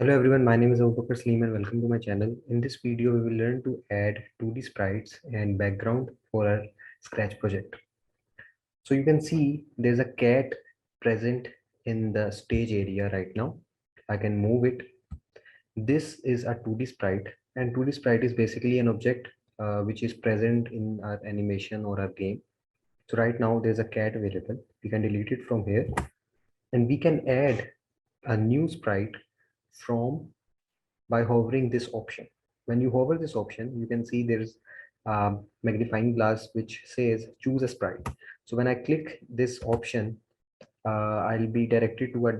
Hello everyone, my name is Abubakar Sleem and welcome to my channel. In this video, we will learn to add 2D sprites and background for our Scratch project. So you can see there's a cat present in the stage area right now. I can move it. This is a 2D sprite, and 2D sprite is basically an object which is present in our animation or our game. So right now there's a cat available. We can delete it from here and we can add a new sprite from by hovering this option. When you hover this option, you can see there's a magnifying glass which says choose a sprite. So when I click this option, I'll be directed to a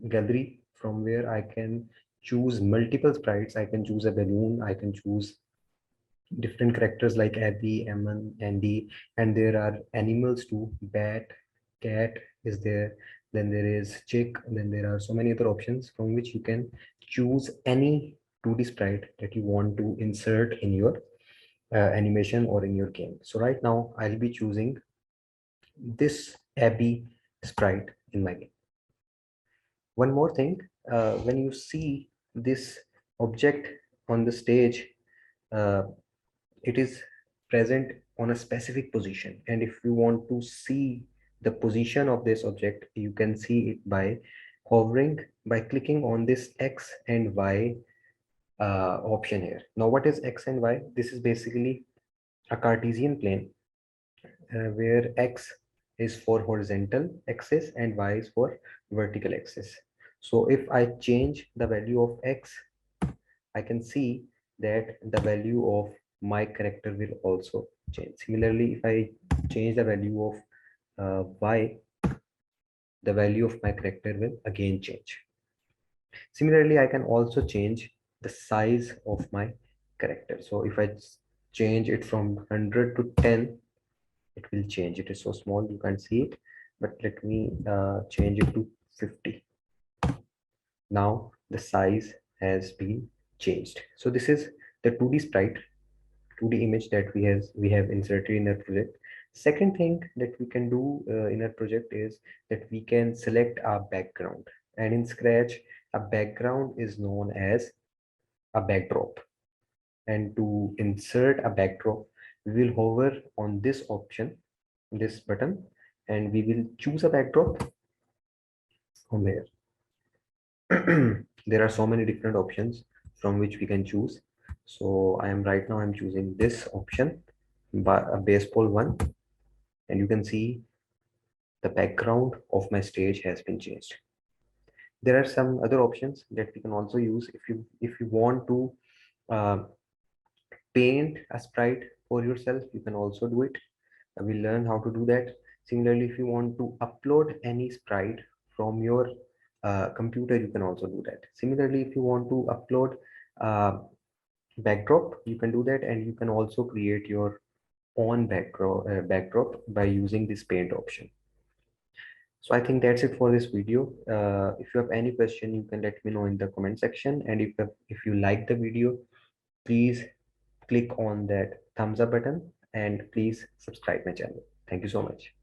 gallery from where I can choose multiple sprites. I can choose a balloon, I can choose different characters like Abby, Eman, Andy, and there are animals too. Bat, cat is there. Then there is chick. Then there are so many other options from which you can choose any 2D sprite that you want to insert in your animation or in your game. So right now I'll be choosing this Abby sprite in my game. One more thing, when you see this object on the stage, uh, it is present on a specific position, and if you want to see the position of this object, you can see it by hovering, by clicking on this X and Y option here. Now what is X and Y? This is basically a Cartesian plane where X is for horizontal axis and Y is for vertical axis. So if I change the value of X, I can see that the value of my character will also change. Similarly, if I change the value of Y, the value of my character will again change. Similarly, I can also change the size of my character. So if I change it from 100 to 10, it will change. It is so small you can't see it, but let me change it to 50. Now the size has been changed. So this is the 2D sprite, 2D image that we have inserted in our project. Second thing that we can do in our project is that we can select our background, and in Scratch a background is known as a backdrop. And to insert a backdrop, we will hover on this option, this button, and we will choose a backdrop from here. There are so many different options from which we can choose. So I'm choosing this option, by a baseball one, and you can see the background of my stage has been changed. There are some other options that we can also use if you want to uh, paint a sprite for yourself. You can also do it. We'll learn how to do that. Similarly, if you want to upload any sprite from your computer, you can also do that. Similarly, if you want to upload backdrop, you can do that, and you can also create your own backdrop by using this paint option. So I think that's it for this video. If you have any question, you can let me know in the comment section, and if you like the video, please click on that thumbs up button and please subscribe my channel. Thank you so much.